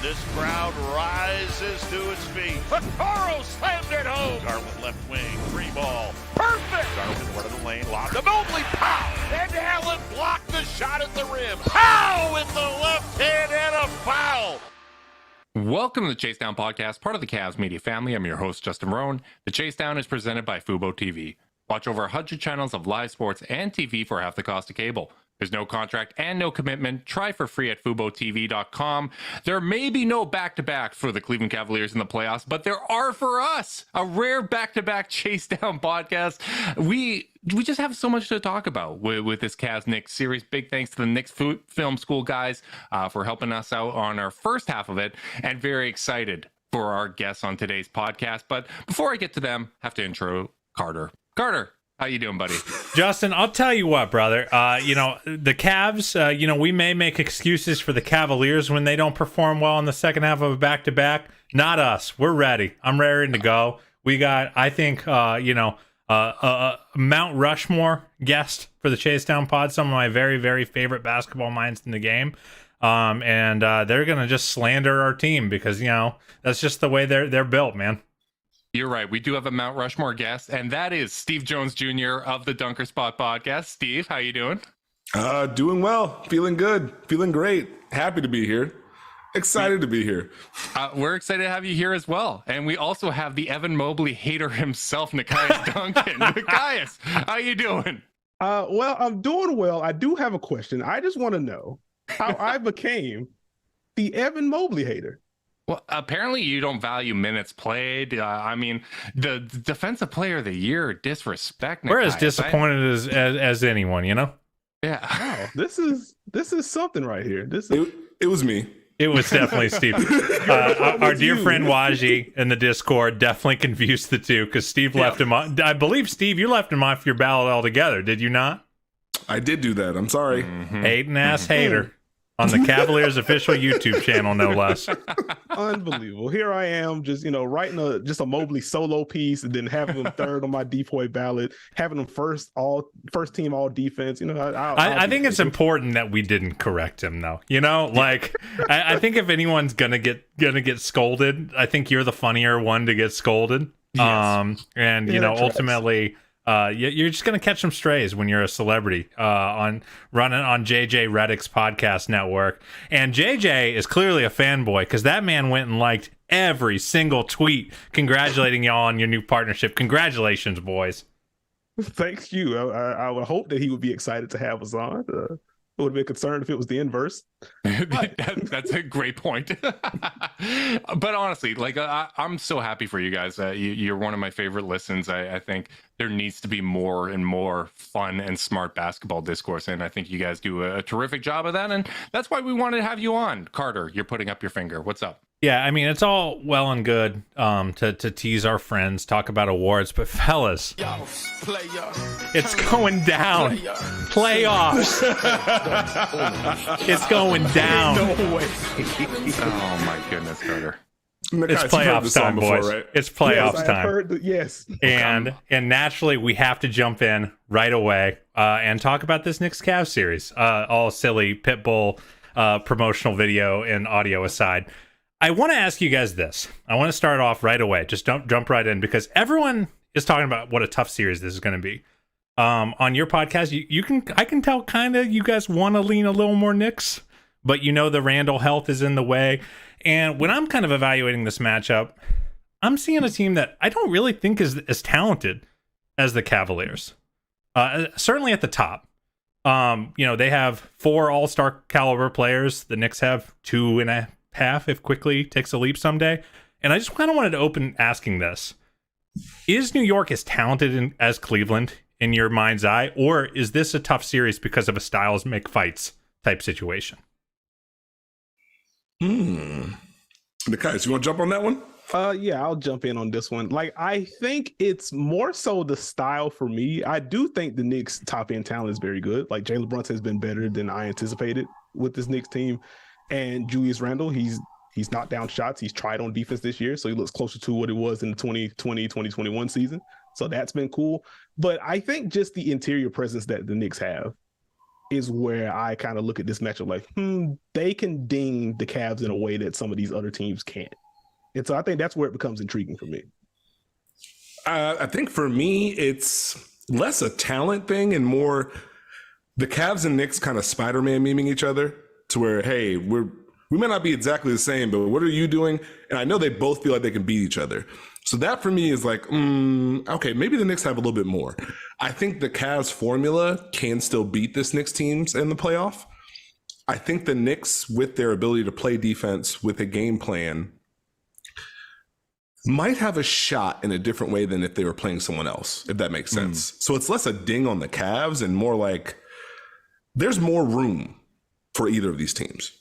This crowd rises to its feet. Vaccaro slammed it home. Garland left wing, free ball. Perfect! Garland went to the lane, lobbed to Mobley. Pow! And Allen blocked the shot at the rim. Pow! With the left hand and a foul. Welcome to the Chase Down Podcast, part of the Cavs media family. I'm your host, Justin Roan. The Chase Down is presented by Fubo TV. Watch over 100 channels of live sports and TV for half the cost of cable. There's no contract and no commitment. Try for free at FuboTV.com. There may be no back-to-back for the Cleveland Cavaliers in the playoffs, but there are for us. A rare back-to-back Chase Down podcast. We just have so much to talk about with this Cavs-Knicks series. Big thanks to the Knicks Film School guys for helping us out on our first half of it, and very excited for our guests on today's podcast. But before I get to them, I have to intro Carter. Carter, how you doing, buddy? Justin, I'll tell you what, brother. The Cavs, we may make excuses for the Cavaliers when they don't perform well in the second half of a back-to-back. Not us. We're ready. I'm ready to go. We got, I think, Mount Rushmore guest for the Chase Down Pod. Some of my very, very favorite basketball minds in the game. And they're going to just slander our team because, that's just the way they're built, man. You're right. We do have a Mount Rushmore guest, and that is Steve Jones Jr. of the Dunker Spot podcast. Steve, how you doing? Doing well. Feeling good. Feeling great. Happy to be here. Excited to be here. We're excited to have you here as well. And we also have the Evan Mobley hater himself, Nekias Duncan. Nekias, how you doing? Well, I'm doing well. I do have a question. I just want to know how I became the Evan Mobley hater. Well, apparently you don't value minutes played. The defensive player of the year, disrespect. We're as disappointed as anyone, Yeah. Wow, this is something right here. It was me. It was definitely Steve. Our dear friend Waji in the Discord definitely confused the two because Steve left him on. I believe, Steve, you left him off your ballot altogether, did you not? I did do that. I'm sorry. Hating ass hater. On the Cavaliers official YouTube channel, no less. Unbelievable. Here I am, just writing a Mobley solo piece, and then having him third on my decoy ballot, having him first team all defense. I think it's important that we didn't correct him, though. I think if anyone's gonna get scolded, I think you're the funnier one to get scolded. Yes. Ultimately. You're just gonna catch some strays when you're a celebrity running on JJ Redick's podcast network, and JJ is clearly a fanboy because that man went and liked every single tweet congratulating y'all on your new partnership. Congratulations, boys! Thanks you. I would hope that he would be excited to have us on. I would have been concerned if it was the inverse. That's a great point. But honestly, I'm so happy for you guys. You're one of my favorite listens. I think there needs to be more and more fun and smart basketball discourse, and I think you guys do a terrific job of that, and that's why we wanted to have you on. Carter, you're putting up your finger. What's up? Yeah, it's all well and good to tease our friends, talk about awards, but fellas, it's going down. Playoffs. It's going down. No way. Oh my goodness, Carter. It's playoffs time, boys. Before, right? It's playoffs time. Yes. And naturally, we have to jump in right away and talk about this Knicks Cavs series. All silly Pitbull promotional video and audio aside. I want to ask you guys this. I want to start off right away. Just don't jump right in because everyone is talking about what a tough series this is going to be. On your podcast, I can tell kind of you guys want to lean a little more Knicks, but the Randall health is in the way. And when I'm kind of evaluating this matchup, I'm seeing a team that I don't really think is as talented as the Cavaliers. Certainly at the top. They have 4 all-star caliber players. The Knicks have 2.5 if Quickly takes a leap someday. And I just kind of wanted to open asking this. Is New York as talented as Cleveland in your mind's eye, or is this a tough series because of a styles make fights type situation? Nekias, you want to jump on that one? Yeah, I'll jump in on this one. I think it's more so the style for me. I do think the Knicks top end talent is very good. Jalen Brunson has been better than I anticipated with this Knicks team. And Julius Randle, he's knocked down shots. He's tried on defense this year, so he looks closer to what it was in the 2020-2021 season. So that's been cool. But I think just the interior presence that the Knicks have is where I kind of look at this matchup like, they can ding the Cavs in a way that some of these other teams can't. And so I think that's where it becomes intriguing for me. I think for me, it's less a talent thing and more the Cavs and Knicks kind of Spider-Man memeing each other to where, hey, we may not be exactly the same, but what are you doing? And I know they both feel like they can beat each other. So that for me is like, okay, maybe the Knicks have a little bit more. I think the Cavs formula can still beat this Knicks teams in the playoff. I think the Knicks, with their ability to play defense with a game plan, might have a shot in a different way than if they were playing someone else, if that makes sense. So it's less a ding on the Cavs and more like there's more room for either of these teams.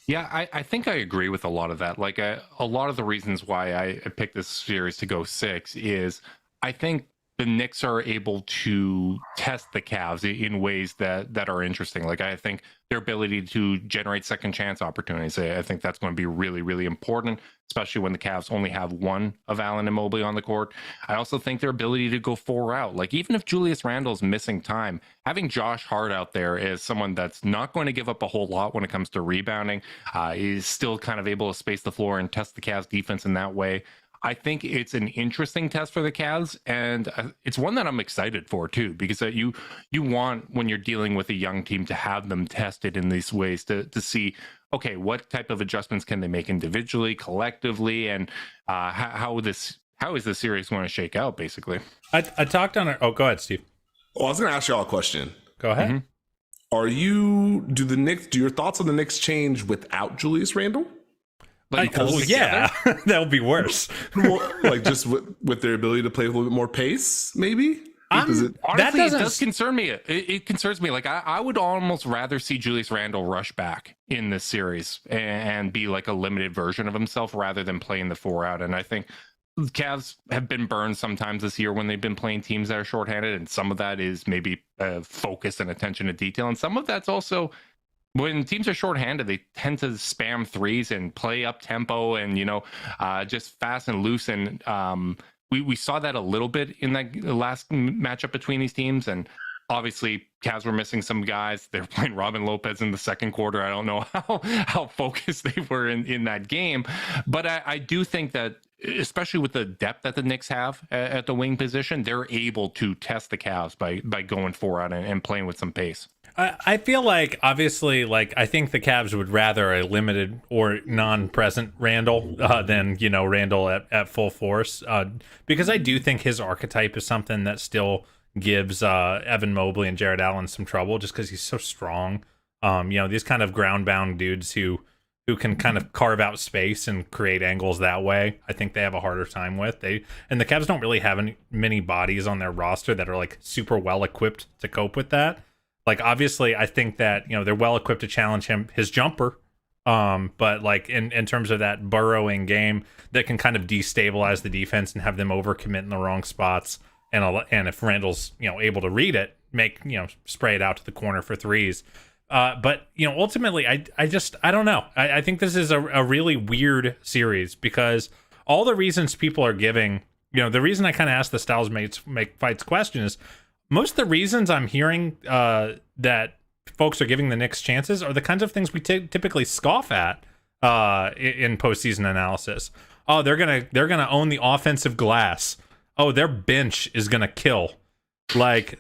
Yeah, I think I agree with a lot of that. Like a lot of the reasons why I picked this series to go 6 is I think the Knicks are able to test the Cavs in ways that are interesting. Like I think their ability to generate second chance opportunities, I think that's going to be really, really important, especially when the Cavs only have one of Allen and Mobley on the court. I also think their ability to go 4 out. Like even if Julius Randle's missing time, having Josh Hart out there is someone that's not going to give up a whole lot when it comes to rebounding. He's still kind of able to space the floor and test the Cavs defense in that way. I think it's an interesting test for the Cavs, and it's one that I'm excited for too, because you want, when you're dealing with a young team, to have them tested in these ways to see, okay, what type of adjustments can they make individually, collectively, and how is this series going to shake out, basically. I talked on it. Oh, go ahead, Steve. Oh, I was going to ask y'all a question. Go ahead. Mm-hmm. Do your thoughts on the Knicks change without Julius Randle? Yeah, that would be worse. Like just with their ability to play a little bit more pace, maybe? Honestly, it does concern me. It concerns me. Like I would almost rather see Julius Randle rush back in this series and be like a limited version of himself rather than playing the 4 out. And I think the Cavs have been burned sometimes this year when they've been playing teams that are shorthanded, and some of that is maybe focus and attention to detail, and some of that's also when teams are shorthanded, they tend to spam threes and play up tempo and, just fast and loose. And we saw that a little bit in that last matchup between these teams. And obviously, Cavs were missing some guys. They were playing Robin Lopez in the second quarter. I don't know how focused they were in that game. But I do think that, especially with the depth that the Knicks have at the wing position, they're able to test the Cavs by going 4 out and playing with some pace. I feel like, obviously, I think the Cavs would rather a limited or non-present Randle than, Randle at full force. Because I do think his archetype is something that still gives Evan Mobley and Jared Allen some trouble just because he's so strong. These kind of ground-bound dudes who can kind of carve out space and create angles that way, I think they have a harder time with. And the Cavs don't really have many bodies on their roster that are super well equipped to cope with that. Obviously, I think that they're well equipped to challenge his jumper, but in terms of that burrowing game that can kind of destabilize the defense and have them overcommit in the wrong spots, and if Randall's able to read it, spray it out to the corner for threes. But ultimately, I don't know. I think this is a really weird series because all the reasons people are giving, the reason I kind of asked the Styles make fights question is most of the reasons I'm hearing that folks are giving the Knicks chances are the kinds of things we typically scoff at in postseason analysis. Oh, they're gonna own the offensive glass. Oh, their bench is gonna kill. Like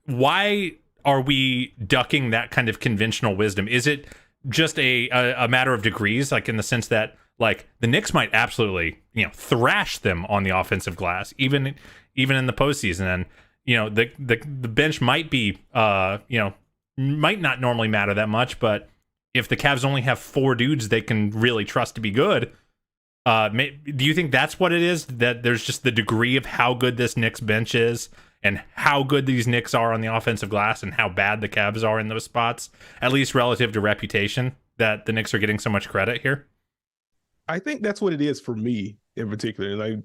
why are we ducking that kind of conventional wisdom? Is it just a matter of degrees, in the sense that the Knicks might absolutely thrash them on the offensive glass, even in the postseason, and the bench might be might not normally matter that much, but if the Cavs only have 4 dudes they can really trust to be good, do you think that's what it is? That there's just the degree of how good this Knicks bench is and how good these Knicks are on the offensive glass and how bad the Cavs are in those spots, at least relative to reputation, that the Knicks are getting so much credit here? I think that's what it is for me in particular.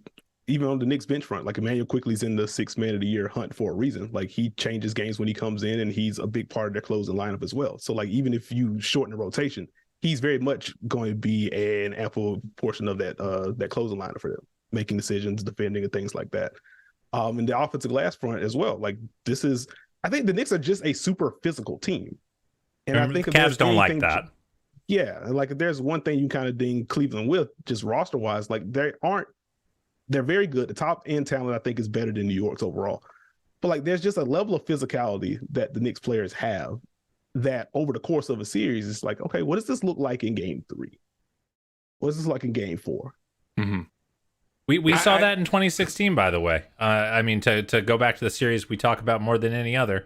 Even on the Knicks bench front, Emmanuel Quickley's in the 6th man of the year hunt for a reason. He changes games when he comes in, and he's a big part of their closing lineup as well. So even if you shorten the rotation, he's very much going to be an ample portion of that closing lineup for them, making decisions, defending, and things like that. And the offensive glass front as well. This is I think the Knicks are just a super physical team. And I think the Cavs don't like that. Yeah, like if there's one thing you kind of ding Cleveland with, just roster wise, like they're very good. The top end talent I think is better than New York's overall. But like there's just a level of physicality that the Knicks players have that over the course of a series, it's like, okay, what does this look like in game 3? What does this look like in game 4? Mm-hmm. We saw that in 2016, by the way. I mean, to go back to the series we talk about more than any other,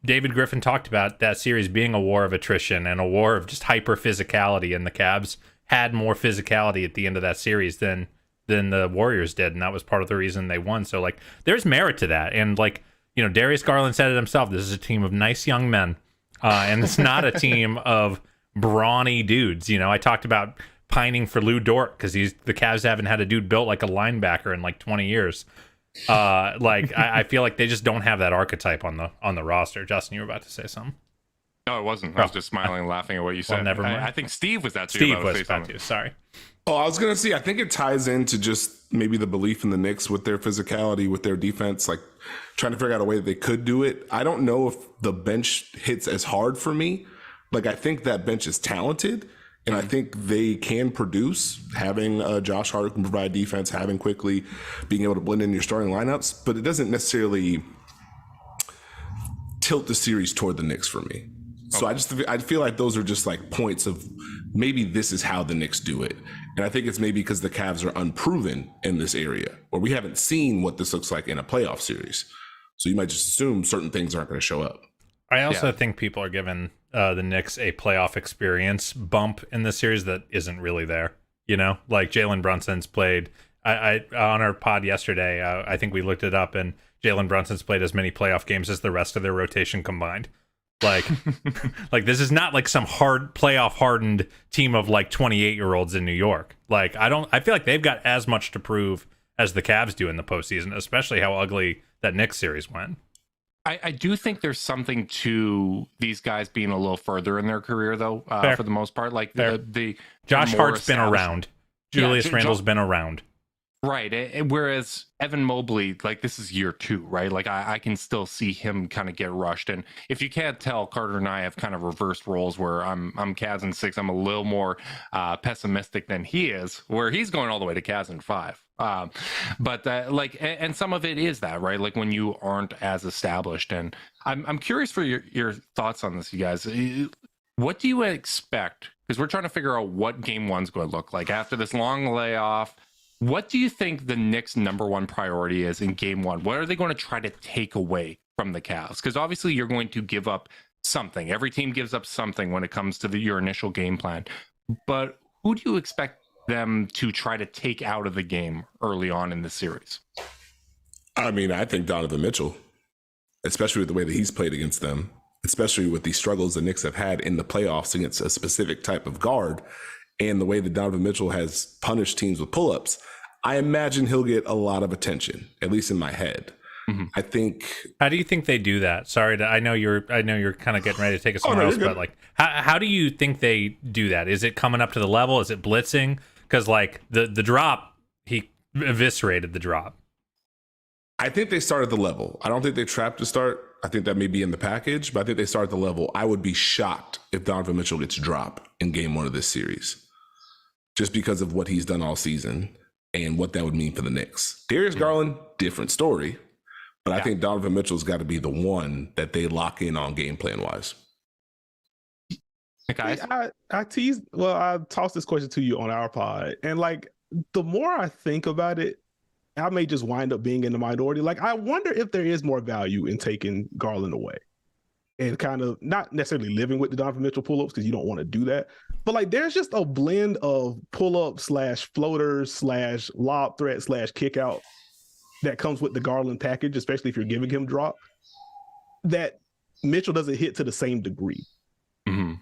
David Griffin talked about that series being a war of attrition and a war of just hyper physicality, and the Cavs had more physicality at the end of that series than the Warriors did, and that was part of the reason they won. So like, there's merit to that, and like, Darius Garland said it himself. This is a team of nice young men, and it's not a team of brawny dudes. I talked about pining for Lou Dort because the Cavs haven't had a dude built like a linebacker in like 20 years. I feel like they just don't have that archetype on the roster. Justin, you were about to say something. No, it wasn't. I was just smiling and laughing at what you said. Well, never mind. I think Steve was that too. Steve was about to. Sorry. Oh, I was going to say, I think it ties into just maybe the belief in the Knicks with their physicality, with their defense, like trying to figure out a way that they could do it. I don't know if the bench hits as hard for me. Like, I think that bench is talented, and I think they can produce, having Josh Hart who can provide defense, having quickly being able to blend in your starting lineups, but it doesn't necessarily tilt the series toward the Knicks for me. So I feel like those are just like points of maybe this is how the Knicks do it. And I think it's maybe because the Cavs are unproven in this area, or we haven't seen what this looks like in a playoff series. So you might just assume certain things aren't going to show up. I also think people are giving the Knicks a playoff experience bump in this series that isn't really there. Like Jalen Brunson's played. I on our pod yesterday, I think we looked it up, and Jalen Brunson's played as many playoff games as the rest of their rotation combined. Like, this is not like some hard playoff hardened team of like 28-year-olds in New York. Like, I feel like they've got as much to prove as the Cavs do in the postseason, especially how ugly that Knicks series went. I do think there's something to these guys being a little further in their career, though, for the most part. Like the Josh Hart's been around. Julius Randle's been around. Right. Whereas Evan Mobley, like, this is year 2, right? Like, I can still see him kind of get rushed. And if you can't tell, Carter and I have kind of reversed roles where I'm Cavs in 6. I'm a little more pessimistic than he is, where he's going all the way to Cavs in 5. And some of it is that, right? Like when you aren't as established. And I'm curious for your thoughts on this, you guys. What do you expect? Because we're trying to figure out what game 1's going to look like after this long layoff. What do you think the Knicks' number 1 priority is in game 1? What are they going to try to take away from the Cavs? Because obviously you're going to give up something. Every team gives up something when it comes to your initial game plan. But who do you expect them to try to take out of the game early on in the series? I mean, I think Donovan Mitchell, especially with the way that he's played against them, especially with the struggles the Knicks have had in the playoffs against a specific type of guard, and the way that Donovan Mitchell has punished teams with pull-ups, I imagine he'll get a lot of attention, at least in my head. Mm-hmm. I think. How do you think they do that? Sorry, I know you're kind of getting ready to take us somewhere else, but like, how do you think they do that? Is it coming up to the level? Is it blitzing? Because like the drop, he eviscerated the drop. I think they started the level. I don't think they trapped to start. I think that may be in the package, but I think they started the level. I would be shocked if Donovan Mitchell gets dropped in game 1 of this series, just because of what he's done all season and what that would mean for the Knicks. Darius Garland, different story, but I think Donovan Mitchell's got to be the one that they lock in on game plan wise. Okay. I tossed this question to you on our pod, and like the more I think about it, I may just wind up being in the minority. Like, I wonder if there is more value in taking Garland away and kind of not necessarily living with the Donovan Mitchell pull-ups, because you don't want to do that. But like, there's just a blend of pull-up / floaters / lob threat / kick out that comes with the Garland package, especially if you're giving him drop, that Mitchell doesn't hit to the same degree. Mm-hmm.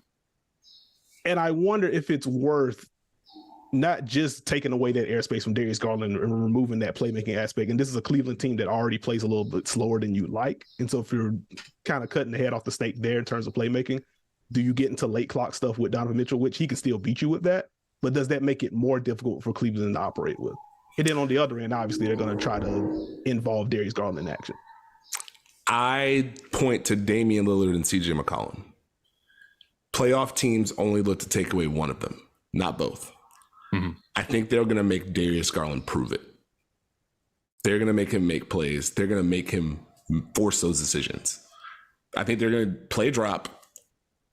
And I wonder if it's worth not just taking away that airspace from Darius Garland and removing that playmaking aspect. And this is a Cleveland team that already plays a little bit slower than you like. And so if you're kind of cutting the head off the stake there in terms of playmaking, do you get into late clock stuff with Donovan Mitchell, which he can still beat you with that? But does that make it more difficult for Cleveland to operate with? And then on the other end, obviously, they're going to try to involve Darius Garland in action. I point to Damian Lillard and CJ McCollum. Playoff teams only look to take away one of them, not both. Mm-hmm. I think they're going to make Darius Garland prove it. They're going to make him make plays. They're going to make him force those decisions. I think they're going to play drop,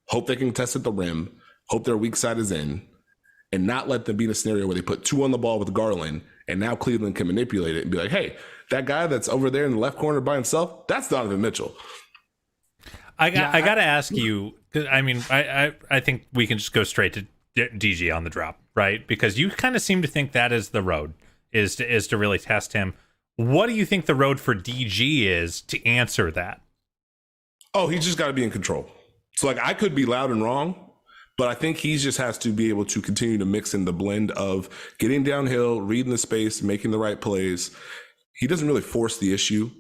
hope they can test at the rim, hope their weak side is in, and not let them be in a scenario where they put 2 on the ball with Garland, and now Cleveland can manipulate it and be like, hey, that guy that's over there in the left corner by himself, that's Donovan Mitchell. I got to ask you, because I mean, I think we can just go straight to DG on the drop, right? Because you kind of seem to think that is the road, is to really test him. What do you think the road for DG is to answer that? Oh, he's just got to be in control. So, like, I could be loud and wrong, but I think he just has to be able to continue to mix in the blend of getting downhill, reading the space, making the right plays. He doesn't really force the issue.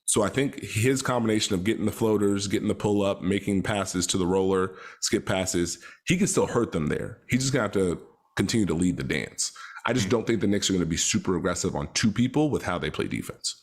So I think his combination of getting the floaters, getting the pull up, making passes to the roller, skip passes, he can still hurt them there. He's just going to have to continue to lead the dance. I just don't think the Knicks are going to be super aggressive on 2 people with how they play defense.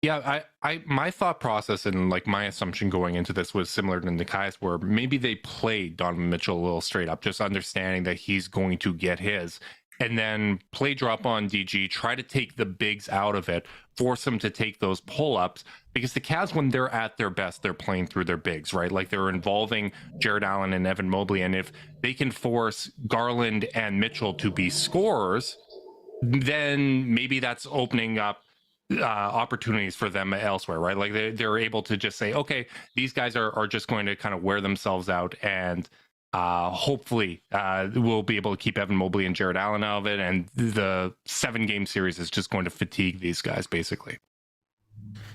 Yeah, my thought process and like my assumption going into this was similar to Nekias, where maybe they played Donovan Mitchell a little straight up, just understanding that he's going to get his, and then play drop on DG, try to take the bigs out of it, force them to take those pull-ups, because the Cavs, when they're at their best, they're playing through their bigs, right? Like they're involving Jared Allen and Evan Mobley, and if they can force Garland and Mitchell to be scorers, then maybe that's opening up opportunities for them elsewhere, right? Like they're able to just say, okay, these guys are just going to kind of wear themselves out, and hopefully we'll be able to keep Evan Mobley and Jared Allen out of it, and the 7-game series is just going to fatigue these guys, basically.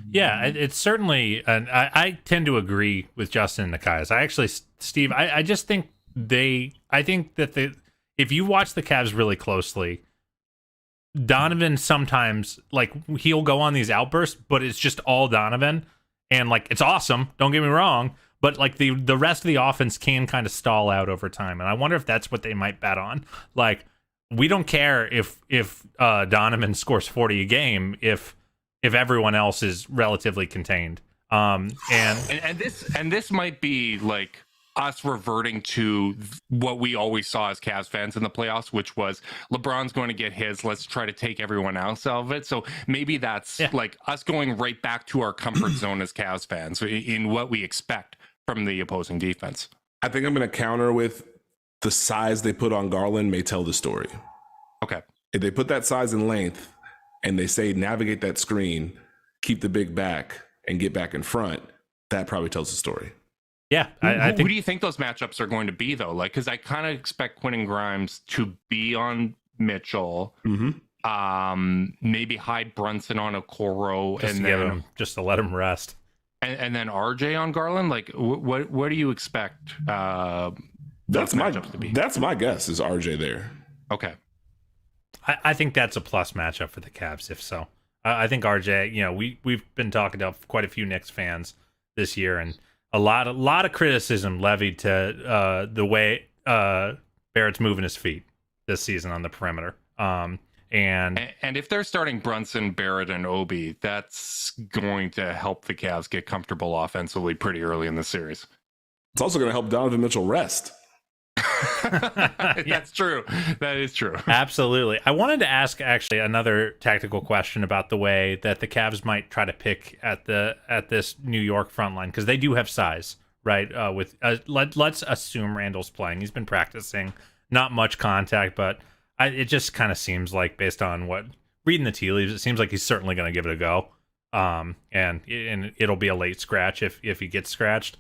Yeah, it's certainly, and I tend to agree with Justin and Nekias. I actually, Steve, I just think I think that if you watch the Cavs really closely, Donovan sometimes, like, he'll go on these outbursts, but it's just all Donovan, and like it's awesome, don't get me wrong, but like the rest of the offense can kind of stall out over time, and I wonder if that's what they might bet on. Like, we don't care if Donovan scores 40 a game if everyone else is relatively contained. And this might be like us reverting to what we always saw as Cavs fans in the playoffs, which was LeBron's going to get his, let's try to take everyone else out of it. So maybe that's like us going right back to our comfort zone as Cavs fans in what we expect from the opposing defense. I think I'm going to counter with the size they put on Garland may tell the story. Okay. If they put that size and length and they say navigate that screen, keep the big back, and get back in front, that probably tells the story. Yeah, I think. Who do you think those matchups are going to be, though? Like, because I kind of expect Quentin Grimes to be on Mitchell, maybe hide Brunson on Okoro, just to let him rest, and then RJ on Garland. Like, what do you expect? That's matchups to be. That's my guess. Is RJ there? Okay, I think that's a plus matchup for the Cavs. If so, I think RJ. You know, we've been talking to quite a few Knicks fans this year, and a lot of criticism levied to the way Barrett's moving his feet this season on the perimeter. And if they're starting Brunson, Barrett, and Obi, that's going to help the Cavs get comfortable offensively pretty early in the series. It's also going to help Donovan Mitchell rest. That's true. That is true. Absolutely. I wanted to ask actually another tactical question about the way that the Cavs might try to pick at this New York front line, because they do have size, right? Let's assume Randall's playing. He's been practicing, not much contact, but it just kind of seems like, based on what reading the tea leaves, it seems like he's certainly going to give it a go. And it'll be a late scratch if he gets scratched.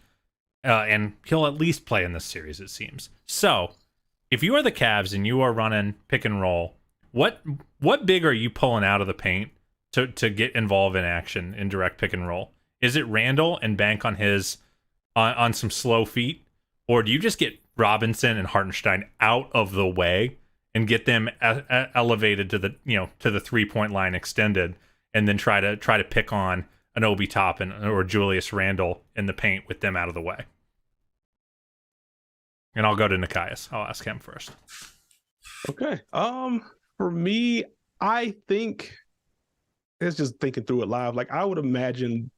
And he'll at least play in this series, it seems. So, if you are the Cavs and you are running pick and roll, what big are you pulling out of the paint to get involved in action in direct pick and roll? Is it Randall and bank on his on some slow feet, or do you just get Robinson and Hartenstein out of the way and get them elevated to the 3-point line extended, and then try to pick on an Obi Toppin or Julius Randle in the paint with them out of the way? And I'll go to Nekias. I'll ask him first. Okay. For me, I think it's just thinking through it live. Like I would imagine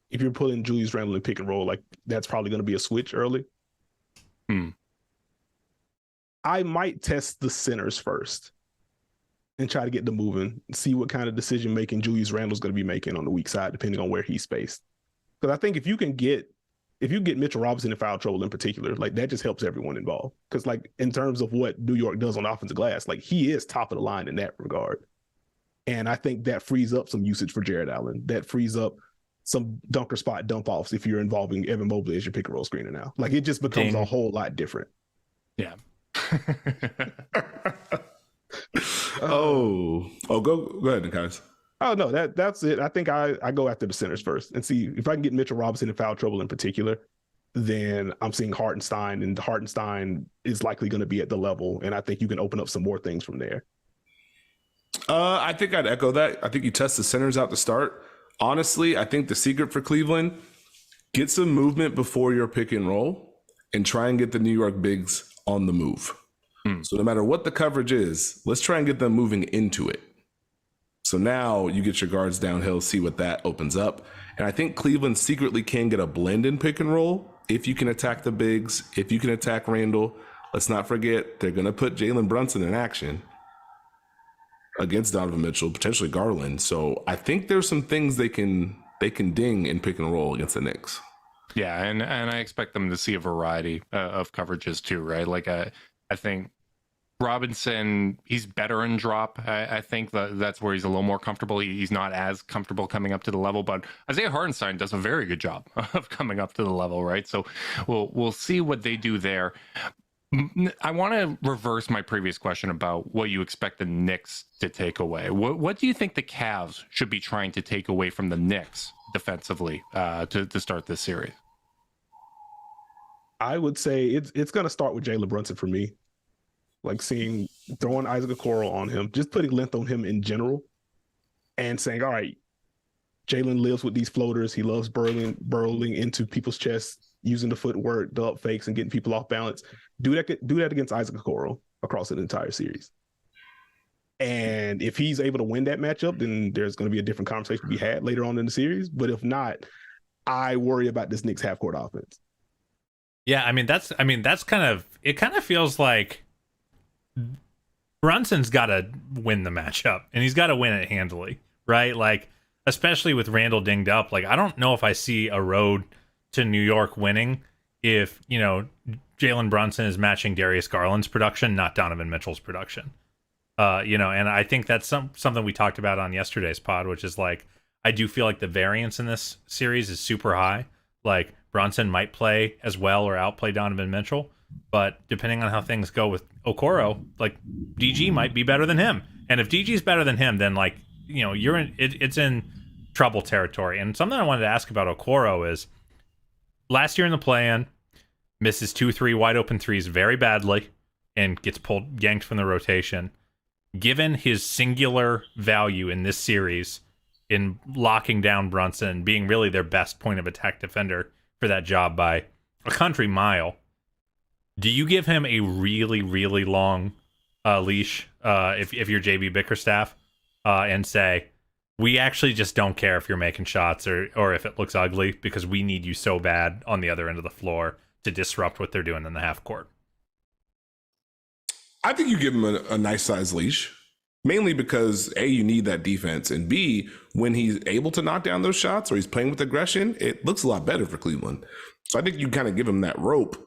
if you're pulling Julius Randle in pick and roll, like that's probably going to be a switch early. I might test the centers first and try to get them moving, see what kind of decision making Julius Randle's going to be making on the weak side, depending on where he's spaced. Because I think if you get Mitchell Robinson in foul trouble in particular, like that just helps everyone involved. Because like in terms of what New York does on offensive glass, like he is top of the line in that regard. And I think that frees up some usage for Jared Allen. That frees up some dunker spot dump offs if you're involving Evan Mobley as your pick and roll screener now. Like it just becomes a whole lot different. Yeah. Go ahead, guys. Oh no, that's it. I think I go after the centers first and see if I can get Mitchell Robinson in foul trouble in particular. Then I'm seeing Hartenstein, and Hartenstein is likely going to be at the level, and I think you can open up some more things from there. I think I'd echo that. I think you test the centers out to start. Honestly, I think the secret for Cleveland: get some movement before your pick and roll, and try and get the New York bigs on the move. So no matter what the coverage is, let's try and get them moving into it. So now you get your guards downhill, see what that opens up. And I think Cleveland secretly can get a blend in pick and roll if you can attack the bigs, if you can attack Randle. Let's not forget, they're going to put Jalen Brunson in action against Donovan Mitchell, potentially Garland. So I think there's some things they can ding in pick and roll against the Knicks. Yeah, and I expect them to see a variety of coverages too, right? Like I think Robinson, he's better in drop. I think that's where he's a little more comfortable. He's not as comfortable coming up to the level, but Isaiah Hartenstein does a very good job of coming up to the level, right? So we'll see what they do there. I want to reverse my previous question about what you expect the Knicks to take away. What do you think the Cavs should be trying to take away from the Knicks defensively to start this series? I would say it's going to start with Jalen Brunson for me. Like throwing Isaac Okoro on him, just putting length on him in general, and saying, all right, Jalen lives with these floaters. He loves burrowing into people's chests, using the footwork, the up fakes, and getting people off balance. Do that against Isaac Okoro across an entire series. And if he's able to win that matchup, then there's going to be a different conversation to be had later on in the series. But if not, I worry about this Knicks half court offense. Yeah, that's kind of, it kind of feels like Brunson's got to win the matchup, and he's got to win it handily, right? Like, especially with Randle dinged up, like, I don't know if I see a road to New York winning if, Jalen Brunson is matching Darius Garland's production, not Donovan Mitchell's production. And I think that's something we talked about on yesterday's pod, which is like, I do feel like the variance in this series is super high. Like, Brunson might play as well or outplay Donovan Mitchell, but depending on how things go with Okoro, like DG might be better than him. And if DG's better than him, then like, you're in it's in trouble territory. And something I wanted to ask about Okoro is last year in the play-in, misses 2-3 wide open threes very badly and gets yanked from the rotation. Given his singular value in this series in locking down Brunson, being really their best point of attack defender for that job by a country mile, do you give him a really, really long leash if you're JB Bickerstaff and say, we actually just don't care if you're making shots or if it looks ugly because we need you so bad on the other end of the floor to disrupt what they're doing in the half court? I think you give him a nice size leash, mainly because A, you need that defense, and B, when he's able to knock down those shots or he's playing with aggression, it looks a lot better for Cleveland. So I think you kind of give him that rope.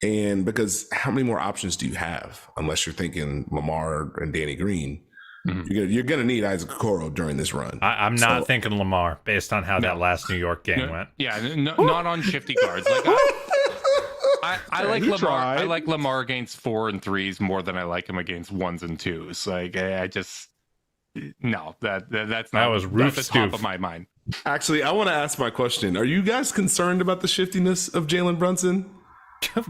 And because how many more options do you have unless you're thinking Lamar and Danny Green? Mm-hmm. You're going to need Isaac Okoro during this run. I'm not thinking Lamar based on how that last New York game went. Yeah, not on shifty guards. Like I like Lamar. Tried. I like Lamar against 4 and 3s more than I like him against 1s and 2s. Like I just no, that's not. That was roof at the top of my mind. Actually, I want to ask my question. Are you guys concerned about the shiftiness of Jalen Brunson?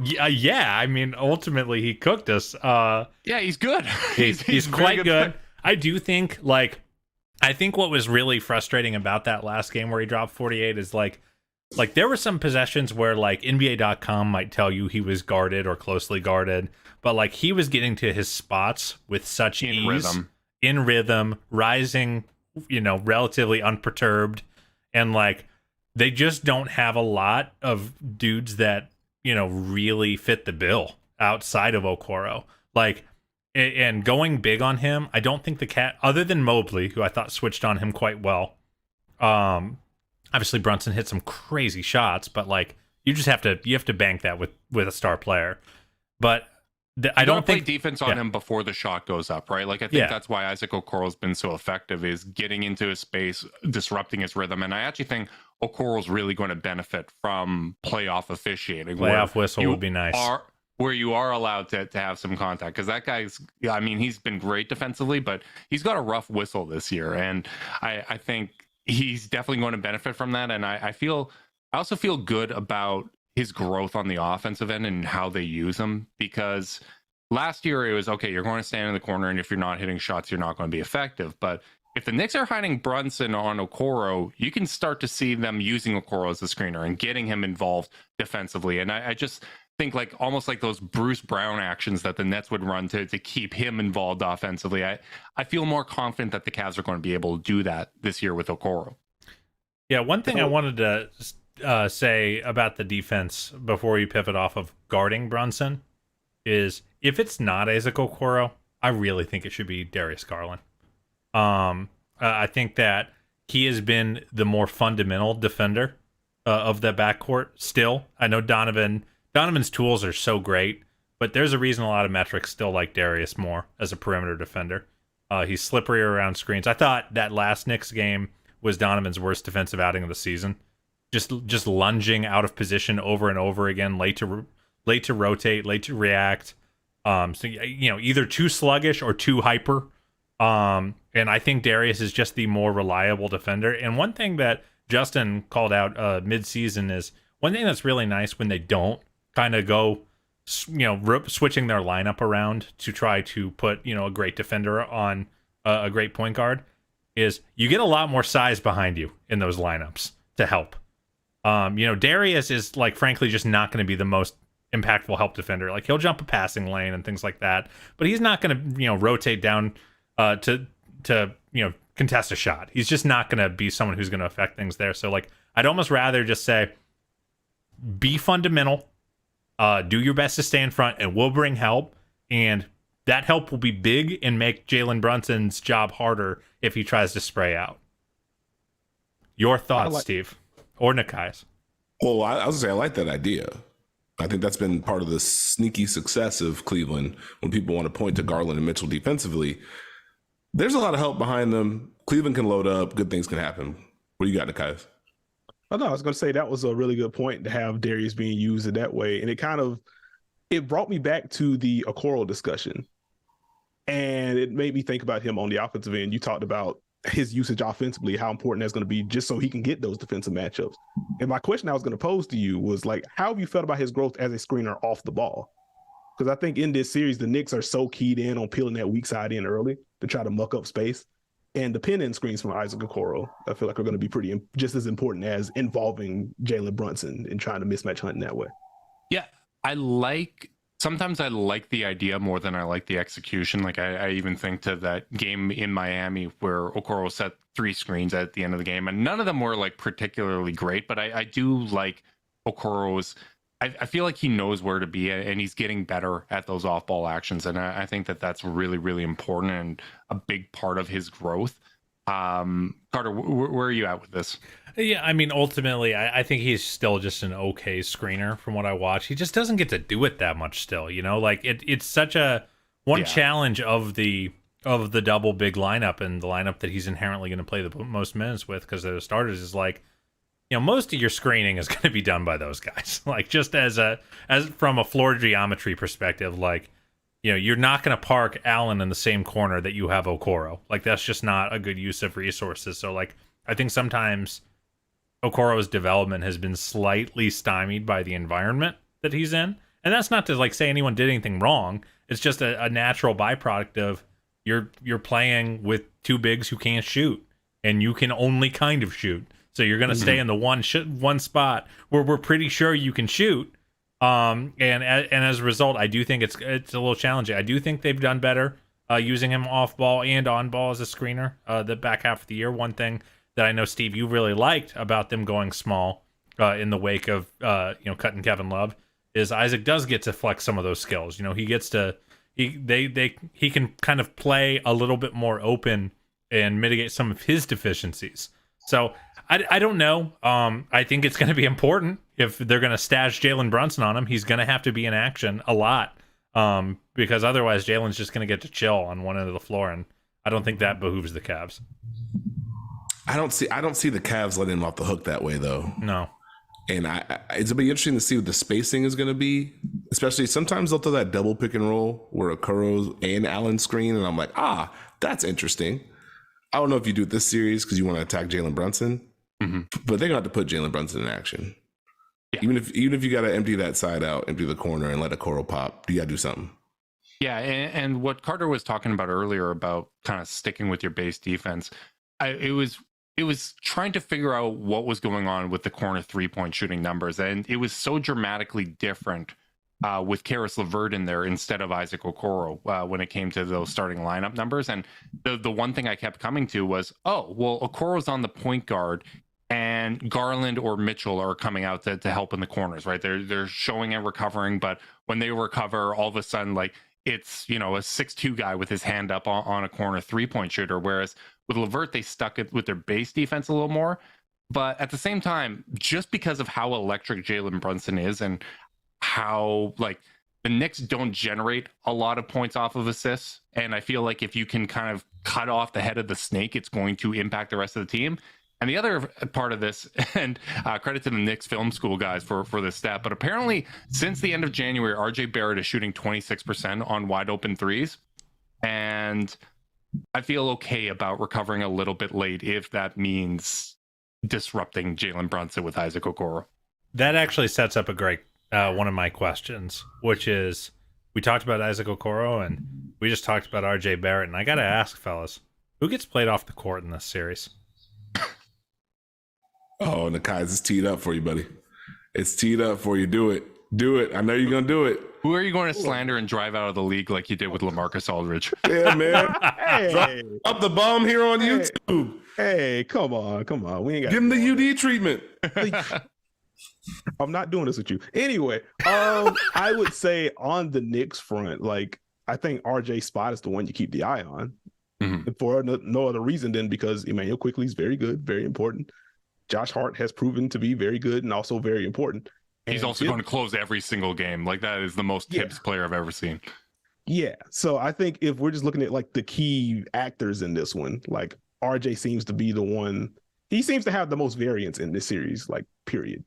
Yeah. Ultimately he cooked us. Yeah, he's good. He's quite good. I do think I think what was really frustrating about that last game where he dropped 48 is like there were some possessions where like NBA.com might tell you he was guarded or closely guarded, but like he was getting to his spots with such ease. Rhythm. in rhythm, rising, relatively unperturbed, and like they just don't have a lot of dudes that really fit the bill outside of Okoro. Like, and going big on him, I don't think the Cat, other than Mobley, who I thought switched on him quite well. Obviously Brunson hit some crazy shots, but like you have to bank that with a star player. But I don't think play defense on him before the shot goes up, right? Like I think that's why Isaac Okoro's been so effective, is getting into his space, disrupting his rhythm. And I actually think Okoro's really going to benefit from playoff officiating. Playoff whistle would be nice. Where you are allowed to have some contact, because that guy's, I mean, he's been great defensively, but he's got a rough whistle this year. And I think he's definitely going to benefit from that. And I also feel good about his growth on the offensive end and how they use him, because last year it was, okay, you're going to stand in the corner, and if you're not hitting shots, you're not going to be effective. But if the Knicks are hiding Brunson on Okoro, you can start to see them using Okoro as a screener and getting him involved defensively. And I just think like almost like those Bruce Brown actions that the Nets would run to keep him involved offensively. I feel more confident that the Cavs are going to be able to do that this year with Okoro. Yeah, one thing I wanted to say about the defense before you pivot off of guarding Brunson is, if it's not Isaac Okoro, I really think it should be Darius Garland. I think that he has been the more fundamental defender of the backcourt still. I know Donovan's tools are so great, but there's a reason a lot of metrics still like Darius more as a perimeter defender. He's slippery around screens. I thought that last Knicks game was Donovan's worst defensive outing of the season. Just lunging out of position over and over again, late to rotate, late to react. So either too sluggish or too hyper. And I think Darius is just the more reliable defender. And one thing that Justin called out mid-season is, one thing that's really nice when they don't kind of go, switching their lineup around to try to put, a great defender on a great point guard, is you get a lot more size behind you in those lineups to help. Darius is, like, frankly just not going to be the most impactful help defender. Like, he'll jump a passing lane and things like that, but he's not going to, rotate down to contest a shot. He's just not going to be someone who's going to affect things there. So, like, I'd almost rather just say, be fundamental, do your best to stay in front, and we'll bring help. And that help will be big and make Jalen Brunson's job harder if he tries to spray out. Your thoughts, Steve, or Nekias? Well, I was going to say, I like that idea. I think that's been part of the sneaky success of Cleveland when people want to point to Garland and Mitchell defensively. There's a lot of help behind them. Cleveland can load up. Good things can happen. What do you got, Nekias? Oh, no, I was going to say that was a really good point to have Darius being used in that way. And it brought me back to the Okoro discussion. And it made me think about him on the offensive end. You talked about his usage offensively, how important that's going to be just so he can get those defensive matchups. And my question I was going to pose to you was, like, how have you felt about his growth as a screener off the ball? Because I think in this series, the Knicks are so keyed in on peeling that weak side in early to try to muck up space. And the pin-in screens from Isaac Okoro, I feel like, are going to be just as important as involving Jalen Brunson and trying to mismatch hunt in that way. Yeah, sometimes I like the idea more than I like the execution. Like, I even think to that game in Miami where Okoro set 3 screens at the end of the game, and none of them were, like, particularly great, but I do like Okoro's. I feel like he knows where to be, and he's getting better at those off-ball actions, and I think that's really, really important and a big part of his growth. Carter, where are you at with this? Yeah, I mean, ultimately, I think he's still just an okay screener from what I watch. He just doesn't get to do it that much still, Like, it's such a challenge of the double big lineup, and the lineup that he's inherently going to play the most minutes with because they're the starters, is like, most of your screening is going to be done by those guys. Like, just as from a floor geometry perspective, like, you're not going to park Allen in the same corner that you have Okoro. Like, that's just not a good use of resources. So, like, I think sometimes Okoro's development has been slightly stymied by the environment that he's in. And that's not to, like, say anyone did anything wrong. It's just a natural byproduct of you're playing with 2 bigs who can't shoot, and you can only kind of shoot. So you're going to stay in the one spot where we're pretty sure you can shoot. And as a result, I do think it's a little challenging. I do think they've done better using him off ball and on ball as a screener the back half of the year. One thing that I know, Steve, you really liked about them going small in the wake of cutting Kevin Love is Isaac does get to flex some of those skills. He gets to he can kind of play a little bit more open and mitigate some of his deficiencies. So I don't know. I think it's going to be important if they're going to stash Jalen Brunson on him. He's going to have to be in action a lot because otherwise Jalen's just going to get to chill on one end of the floor, and I don't think that behooves the Cavs. I don't see the Cavs letting him off the hook that way though. No. And it's gonna be interesting to see what the spacing is gonna be. Especially sometimes they'll throw that double pick and roll where Okoro's and Allen screen, and I'm like, that's interesting. I don't know if you do it this series because you want to attack Jalen Brunson, but they're gonna have to put Jalen Brunson in action. Yeah. Even if you got to empty that side out, empty the corner, and let Okoro pop, you got to do something. Yeah, and what Carter was talking about earlier about kind of sticking with your base defense, it was trying to figure out what was going on with the corner 3-point shooting numbers, and it was so dramatically different with Karis LeVert in there instead of Isaac Okoro when it came to those starting lineup numbers. And the one thing I kept coming to was, Okoro's on the point guard, and Garland or Mitchell are coming out to help in the corners, right? They're showing and recovering, but when they recover, all of a sudden, like, it's, a 6'2" guy with his hand up on a corner 3-point shooter. Whereas with LeVert, they stuck it with their base defense a little more. But at the same time, just because of how electric Jalen Brunson is and how, like, the Knicks don't generate a lot of points off of assists. And I feel like if you can kind of cut off the head of the snake, it's going to impact the rest of the team. And the other part of this, and credit to the Knicks film school guys for this stat, but apparently since the end of January, RJ Barrett is shooting 26% on wide open threes. And I feel okay about recovering a little bit late if that means disrupting Jalen Brunson with Isaac Okoro. That actually sets up a great one of my questions, which is, we talked about Isaac Okoro and we just talked about RJ Barrett. And I got to ask, fellas, who gets played off the court in this series? Oh, Nekias, it's teed up for you, buddy. It's teed up for you. Do it. Do it. I know you're going to do it. Who are you going to slander and drive out of the league like you did with LaMarcus Aldridge? Yeah, man. Hey. Up the bomb here on YouTube. Hey, come on. We ain't got Give him the UD treatment. I'm not doing this with you. Anyway, I would say on the Knicks front, like, I think RJ spot is the one you keep the eye on for no other reason than because Emmanuel Quickley is very good, very important. Josh Hart has proven to be very good and also very important. And he's also going to close every single game. Like, that is the most tips player I've ever seen. Yeah. So I think if we're just looking at like the key actors in this one, like RJ seems to be the one. He seems to have the most variance in this series, like, period.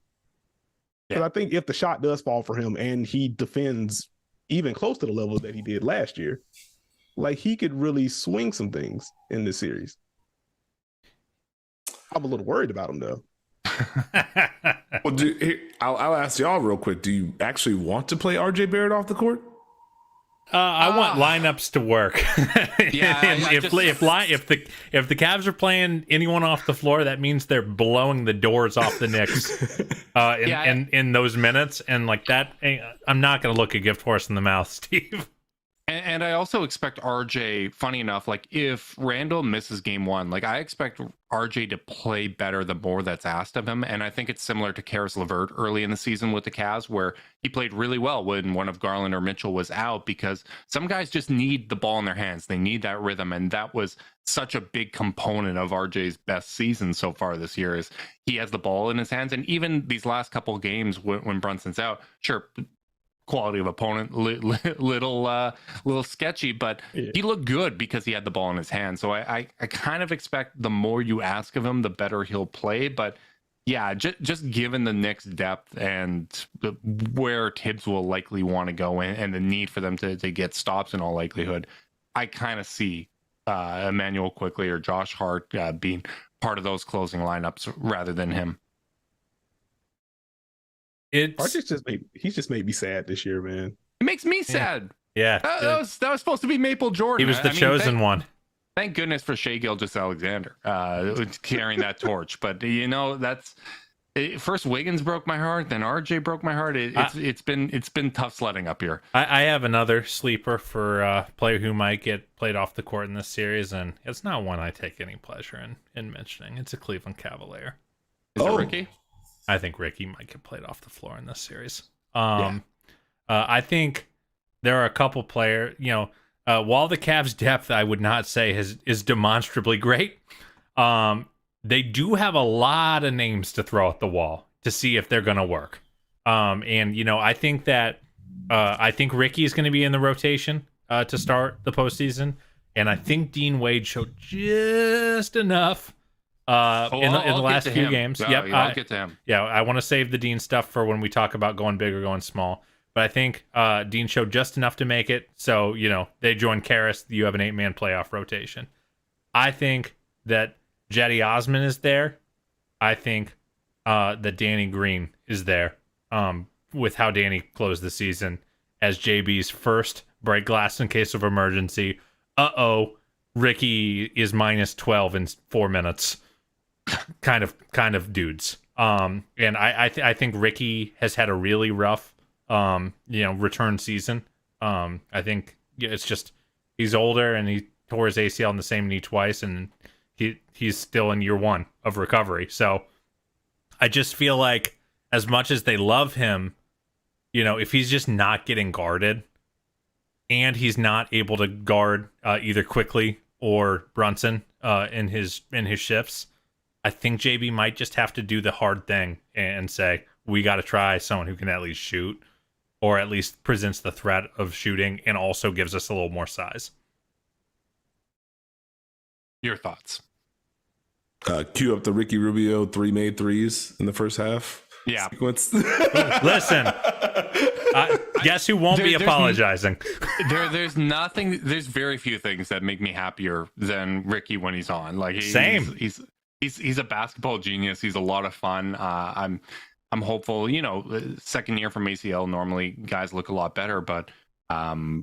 Because I think if the shot does fall for him and he defends even close to the level that he did last year, like, he could really swing some things in this series. I'm a little worried about him, though. Well, I'll ask y'all real quick. Do you actually want to play RJ Barrett off the court? I want lineups to work. Yeah, if the Cavs are playing anyone off the floor, that means they're blowing the doors off the Knicks in those minutes. And like that, I'm not going to look a gift horse in the mouth, Steve. And I also expect RJ, funny enough, like, if Randall misses game one, like, I expect RJ to play better the more that's asked of him. And I think it's similar to Karis LeVert early in the season with the Cavs, where he played really well when one of Garland or Mitchell was out, because some guys just need the ball in their hands. They need that rhythm. And that was such a big component of RJ's best season so far this year, is he has the ball in his hands. And even these last couple of games when Brunson's out, sure, quality of opponent, little sketchy, but he looked good because he had the ball in his hand. So I kind of expect the more you ask of him, the better he'll play. But yeah, just given the Knicks' depth and where Tibbs will likely want to go in and the need for them to get stops in all likelihood, I kind of see Emmanuel Quickley or Josh Hart being part of those closing lineups rather than him. He's just made me sad this year, man. It makes me sad. Yeah, that was supposed to be Maple Jordan. He was the chosen one. Thank goodness for Shai Gilgeous-Alexander carrying that torch. But First Wiggins broke my heart, then RJ broke my heart. It's been tough sledding up here. I have another sleeper for a player who might get played off the court in this series, and it's not one I take any pleasure in mentioning. It's a Cleveland Cavalier. Is it Ricky? I think Ricky might get played off the floor in this series. I think there are a couple players, while the Cavs' depth I would not say is demonstrably great, they do have a lot of names to throw at the wall to see if they're going to work. I think that I think Ricky is going to be in the rotation to start the postseason, and I think Dean Wade showed just enough in the last few games. I'll get to him. Yeah, I want to save the Dean stuff for when we talk about going big or going small. But I think Dean showed just enough to make it. So, they join Karras. You have an 8-man playoff rotation. I think that Jetty Osman is there. I think that Danny Green is there with how Danny closed the season as JB's first break glass in case of emergency. Ricky is minus 12 in 4 minutes. kind of dudes. And I think Ricky has had a really rough return season. I think it's just he's older and he tore his ACL in the same knee twice, and he's still in year 1 of recovery. So I just feel like as much as they love him, if he's just not getting guarded and he's not able to guard either Quickly or Brunson in his shifts, I think JB might just have to do the hard thing and say, we got to try someone who can at least shoot, or at least presents the threat of shooting and also gives us a little more size. Your thoughts? Cue up the Ricky Rubio 3 made threes in the first half. Yeah. Sequence. Listen, guess who won't be apologizing? There's very few things that make me happier than Ricky when he's on. Like Same. He's a basketball genius. He's a lot of fun. I'm hopeful. Second year from ACL, normally guys look a lot better, but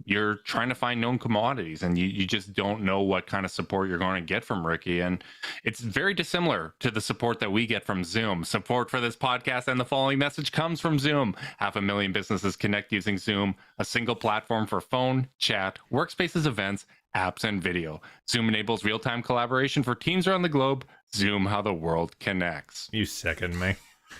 you're trying to find known commodities, and you just don't know what kind of support you're going to get from Ricky. And it's very dissimilar to the support that we get from Zoom. Support for this podcast and the following message comes from Zoom. 500,000 businesses connect using Zoom, a single platform for phone, chat, workspaces, events, apps, and video. Zoom enables real-time collaboration for teams around the globe. Zoom, how the world connects. You sicken me.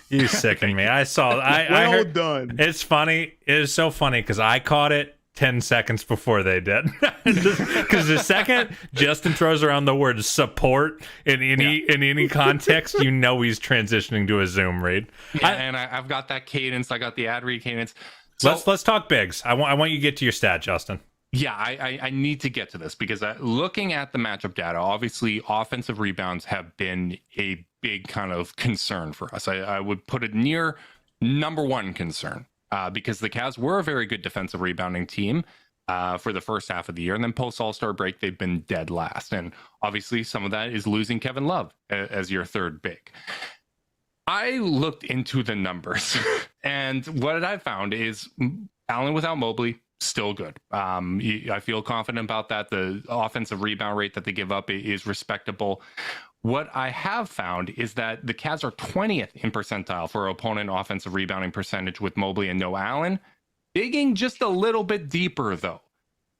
You sicken me. I heard, done. It's funny. It is so funny because I caught it 10 seconds before they did. Because the second Justin throws around the word support in any context, he's transitioning to a Zoom read. I've got that cadence. I got the ad read cadence. So, let's talk bigs. I want you to get to your stat, Justin. Yeah, I need to get to this because looking at the matchup data, obviously offensive rebounds have been a big kind of concern for us. I would put it near number 1 concern because the Cavs were a very good defensive rebounding team for the first half of the year. And then post All-Star break, they've been dead last. And obviously some of that is losing Kevin Love as your third big. I looked into the numbers and what I found is Allen without Mobley, still good. I feel confident about that. The offensive rebound rate that they give up is respectable. What I have found is that the Cavs are 20th in percentile for opponent offensive rebounding percentage with Mobley and no Allen. Digging just a little bit deeper, though,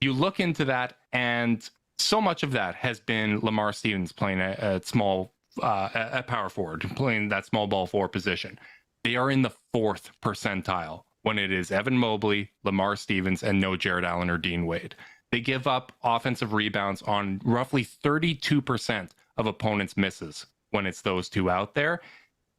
you look into that, and so much of that has been Lamar Stevens playing at power forward, playing that small ball 4 position. They are in the 4th percentile when it is Evan Mobley, Lamar Stevens, and no Jared Allen or Dean Wade. They give up offensive rebounds on roughly 32% of opponents' misses when it's those two out there.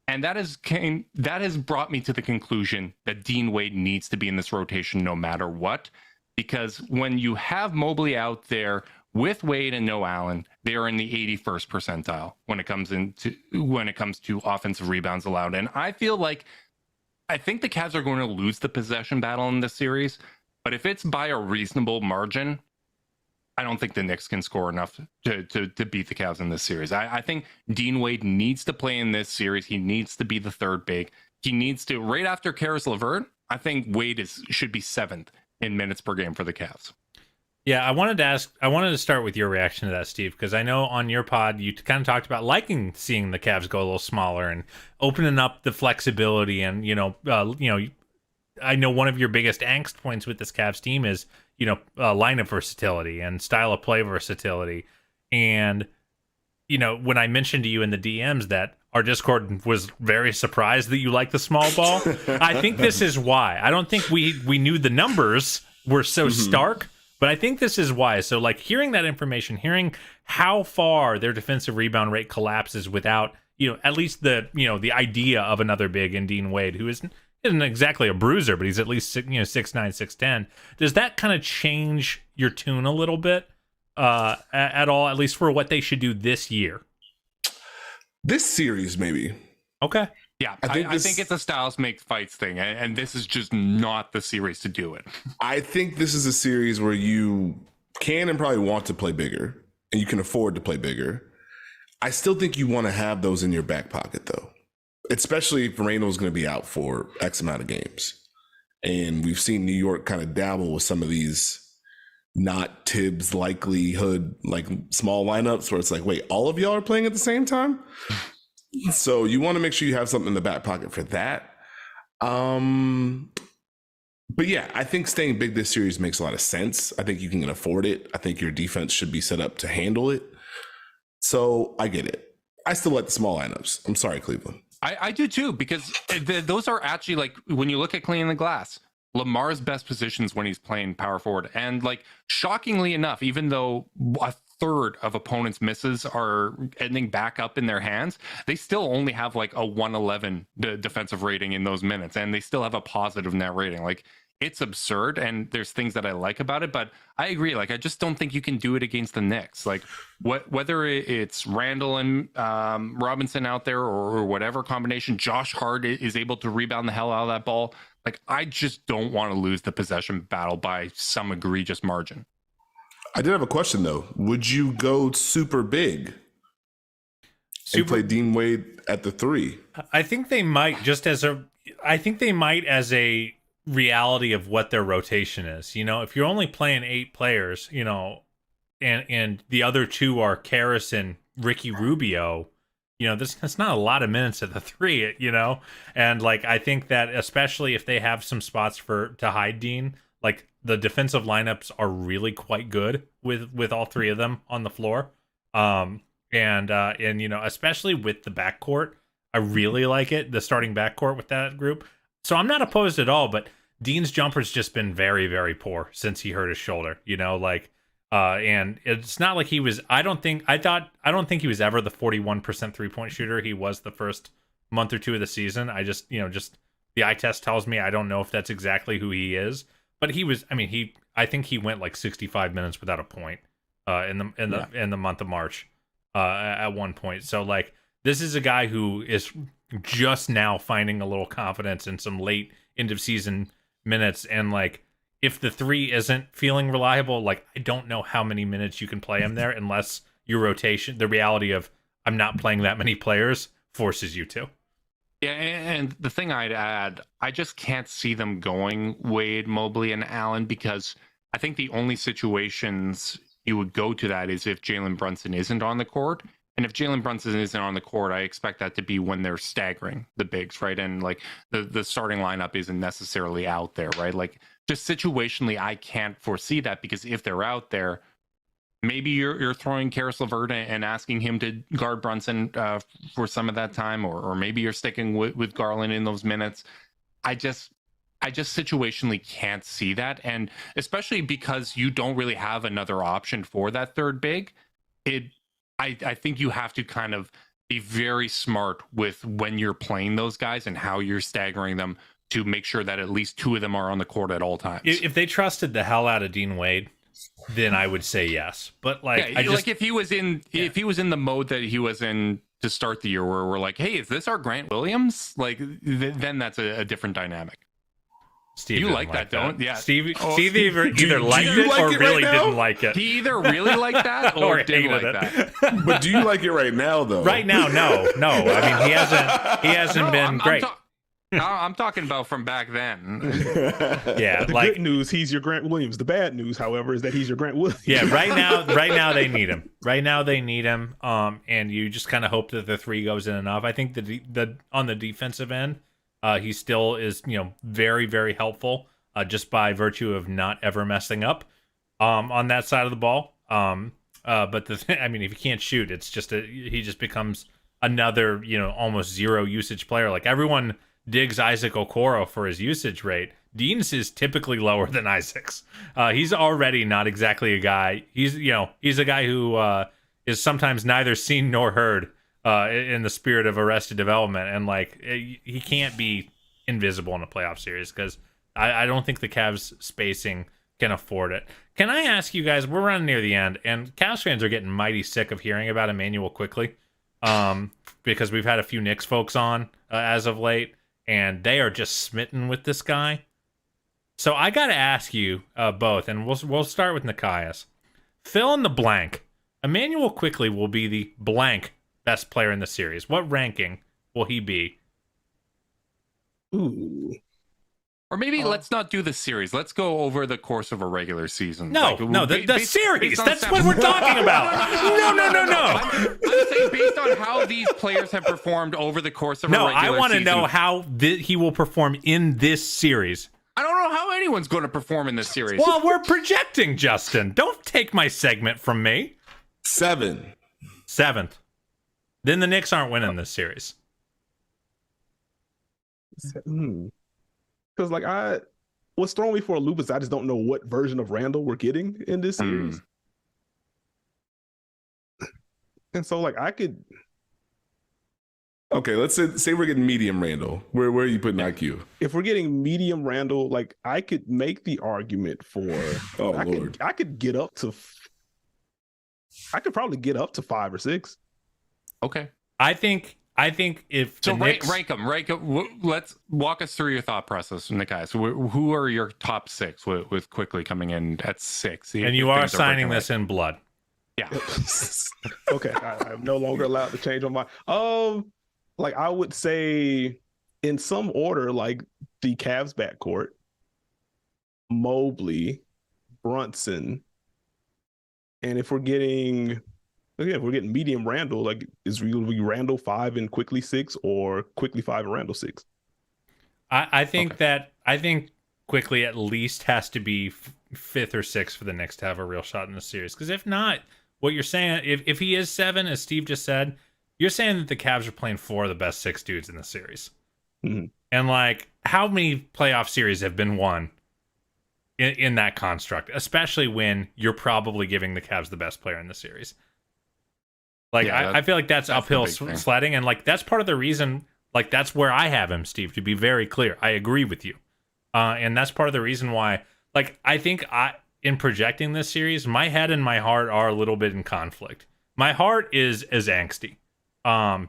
And that has brought me to the conclusion that Dean Wade needs to be in this rotation no matter what, because when you have Mobley out there with Wade and no Allen, they are in the 81st percentile when it comes to offensive rebounds allowed. And I think the Cavs are going to lose the possession battle in this series, but if it's by a reasonable margin, I don't think the Knicks can score enough to beat the Cavs in this series. I think Dean Wade needs to play in this series. He needs to be the third big. He needs to, right after Karis LeVert, I think Wade should be 7th in minutes per game for the Cavs. Yeah, I wanted to start with your reaction to that, Steve, because I know on your pod you kind of talked about liking seeing the Cavs go a little smaller and opening up the flexibility, and I know one of your biggest angst points with this Cavs team is lineup versatility and style of play versatility, and when I mentioned to you in the DMs that our Discord was very surprised that you like the small ball, I think this is why. I don't think we knew the numbers were so stark. But I think this is why. So, like, hearing that information, hearing how far their defensive rebound rate collapses without, at least the idea of another big in Dean Wade, who isn't exactly a bruiser, but he's at least 6'9", 6'10". Does that kind of change your tune a little bit at all, at least for what they should do this year? This series, maybe. Okay. Yeah, I think it's a styles make fights thing, and this is just not the series to do it. I think this is a series where you can and probably want to play bigger, and you can afford to play bigger. I still think you want to have those in your back pocket, though, especially if Randall's going to be out for X amount of games. And we've seen New York kind of dabble with some of these not Tibbs likelihood, like small lineups where it's like, wait, all of y'all are playing at the same time? So you want to make sure you have something in the back pocket for that. But yeah, I think staying big this series makes a lot of sense. I think you can afford it. I think your defense should be set up to handle it. So I get it. I still like the small lineups. I'm sorry, Cleveland. I do too, because those are actually, like, when you look at cleaning the glass, Lamar's best positions when he's playing power forward. And, like, shockingly enough, even though a third of opponents' misses are ending back up in their hands, they still only have like a 111 defensive rating in those minutes, and they still have a positive net rating. Like, it's absurd, and there's things that I like about it, but I agree. Like, I just don't think you can do it against the Knicks. Like, whether it's Randall and Robinson out there or whatever combination, Josh Hart is able to rebound the hell out of that ball. Like, I just don't want to lose the possession battle by some egregious margin. I did have a question, though. Would you go super big and play Dean Wade at the 3? I think they might, as a reality of what their rotation is. If you're only playing 8 players, and the other 2 are Karras and Ricky Rubio, that's not a lot of minutes at the 3, and like, I think that especially if they have some spots to hide Dean, like, the defensive lineups are really quite good with all 3 of them on the floor. And especially with the backcourt, I really like it, the starting backcourt with that group. So I'm not opposed at all, but Dean's jumper's just been very, very poor since he hurt his shoulder, and it's not like he was, I don't think he was ever the 41% 3-point shooter he was the first month or 2 of the season. I just the eye test tells me I don't know if that's exactly who he is. But he was, I think he went like 65 minutes without a point in the month of March at one point. So, like, this is a guy who is just now finding a little confidence in some late end of season minutes. And, like, if the 3 isn't feeling reliable, like, I don't know how many minutes you can play him there unless your rotation, the reality of I'm not playing that many players, forces you to. Yeah, and the thing I'd add, I just can't see them going Wade, Mobley, and Allen, because I think the only situations you would go to that is if Jalen Brunson isn't on the court. And if Jalen Brunson isn't on the court, I expect that to be when they're staggering the bigs, right? And, like, the starting lineup isn't necessarily out there, right? Like, just situationally, I can't foresee that, because if they're out there, maybe you're throwing Karis LeVert and asking him to guard Brunson for some of that time, or maybe you're sticking with Garland in those minutes. I just situationally can't see that, and especially because you don't really have another option for that third big. I think you have to kind of be very smart with when you're playing those guys and how you're staggering them to make sure that at least 2 of them are on the court at all times. If they trusted the hell out of Dean Wade, then I would say yes. But, like, yeah, like if he was in the mode that he was in to start the year, where we're like, hey, is this our Grant Williams? Like, then that's a different dynamic. Steve, you like that, don't? Yeah. Steve either liked it or really didn't like it. He either really liked that or didn't like that. But do you like it right now, though? Right now, no. I mean, he hasn't been great. I'm talking about from back then. Yeah, The like good news, he's your Grant Williams. The bad news, however, is that he's your Grant Williams. yeah, right now they need him. Right now they need him. And you just kind of hope that the three goes in enough. I think the on the defensive end, he still is, very, very helpful, just by virtue of not ever messing up on that side of the ball. But I mean, if he can't shoot, it's just he just becomes another, almost zero usage player. Like everyone digs Isaac Okoro for his usage rate. Dean's is typically lower than Isaac's. He's already not exactly a guy. He's a guy who is sometimes neither seen nor heard in the spirit of Arrested Development, and like he can't be invisible in a playoff series because I don't think the Cavs spacing can afford it. Can I ask you guys? We're running near the end, and Cavs fans are getting mighty sick of hearing about Emmanuel Quickley, because we've had a few Knicks folks on as of late, and they are just smitten with this guy. So I got to ask you both, and we'll start with Nekias. Fill in the blank. Emmanuel Quickley will be the blank best player in the series. What ranking will he be? Ooh. Or maybe let's not do the series. Let's go over the course of a regular season. No, the series. That's what we're talking about. No. I'm saying based on how these players have performed over the course of a regular season. I want to know how he will perform in this series. I don't know how anyone's going to perform in this series. Well, we're projecting, Justin. Don't take my segment from me. 7. 7th. Then the Knicks aren't winning this series. Because what's throwing me for a loop is I just don't know what version of Randall we're getting in this series. And so I could. Okay, let's say we're getting medium Randall. Where are you putting IQ? If we're getting medium Randall, I could make the argument for. Lord. I could get up to. I could probably get up to 5 or 6. Okay. I think if the Knicks... rank them. Let's walk us through your thought process, Nikai. So who are your top 6 with Quickley coming in at 6? And you are signing this in blood. Yeah. Okay, I'm no longer allowed to change my mind. I would say in some order, the Cavs backcourt, Mobley, Brunson, and if we're getting medium Randall, is it going to be Randall 5 and Quickley 6, or Quickley 5 and Randall 6? I think Quickley at least has to be 5th or 6th for the Knicks to have a real shot in the series. Because if not, what you're saying, if he is 7, as Steve just said, you're saying that the Cavs are playing 4 of the best 6 dudes in the series. Mm-hmm. And how many playoff series have been won in that construct, especially when you're probably giving the Cavs the best player in the series? I feel like that's uphill sledding, and that's part of the reason. That's where I have him, Steve. To be very clear, I agree with you, and that's part of the reason why. I think in projecting this series, my head and my heart are a little bit in conflict. My heart is angsty,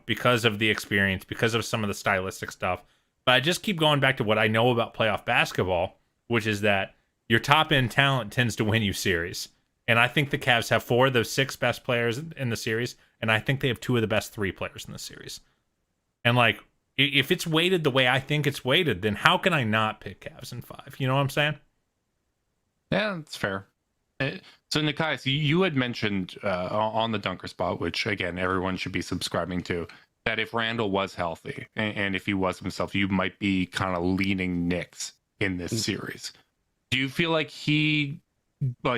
because of the experience, because of some of the stylistic stuff. But I just keep going back to what I know about playoff basketball, which is that your top end talent tends to win you series. And I think the Cavs have 4 of the 6 best players in the series, and I think they have 2 of the best 3 players in the series. And if it's weighted the way I think it's weighted, then how can I not pick Cavs in 5? You know what I'm saying? Yeah, that's fair. So Nekias, you had mentioned on the dunker spot, which again everyone should be subscribing to, that if Randall was healthy and if he was himself, you might be kind of leaning Knicks in this series. Do you feel like he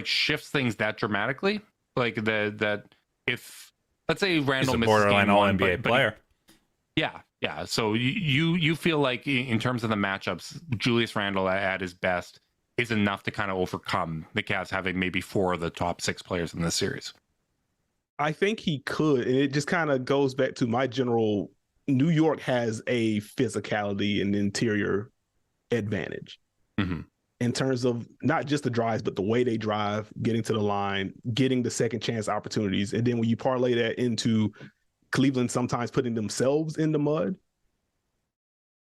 shifts things that dramatically? That if, let's say, Randall misses borderline all NBA player. Yeah. So you feel like in terms of the matchups, Julius Randle at his best is enough to kind of overcome the Cavs having maybe 4 of the top 6 players in this series? I think he could, and it just kind of goes back to my general. New York has a physicality and interior advantage. Mm-hmm. In terms of not just the drives, but the way they drive, getting to the line, getting the second chance opportunities. And then when you parlay that into Cleveland sometimes putting themselves in the mud,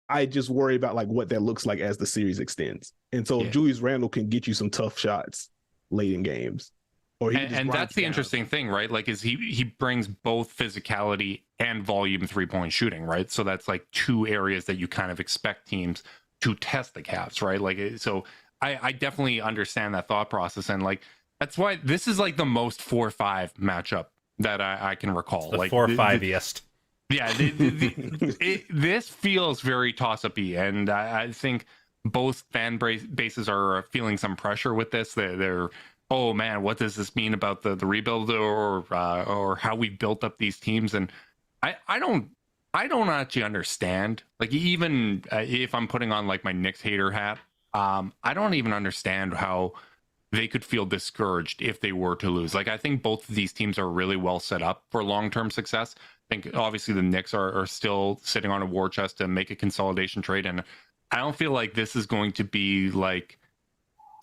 I just worry about what that looks like as the series extends. And so if Julius Randle can get you some tough shots late in games, Or he And that's the interesting thing, right? Like, is he brings both physicality and volume 3-point shooting, right? So that's like two areas that you kind of expect teams to test the Cavs, right? Like, so I definitely understand that thought process, and like that's why this is like the most 4-5 matchup that I can recall. The like 4-5iest. Yeah, this feels very toss-up-y, and I think both fan bases are feeling some pressure with this. They're oh man, what does this mean about the rebuild or how we built up these teams? And I don't actually understand. Like, even if I'm putting on like my Knicks hater hat, I don't even understand how they could feel discouraged if they were to lose. Like, I think both of these teams are really well set up for long-term success. I think obviously the Knicks are still sitting on a war chest to make a consolidation trade, and I don't feel like this is going to be like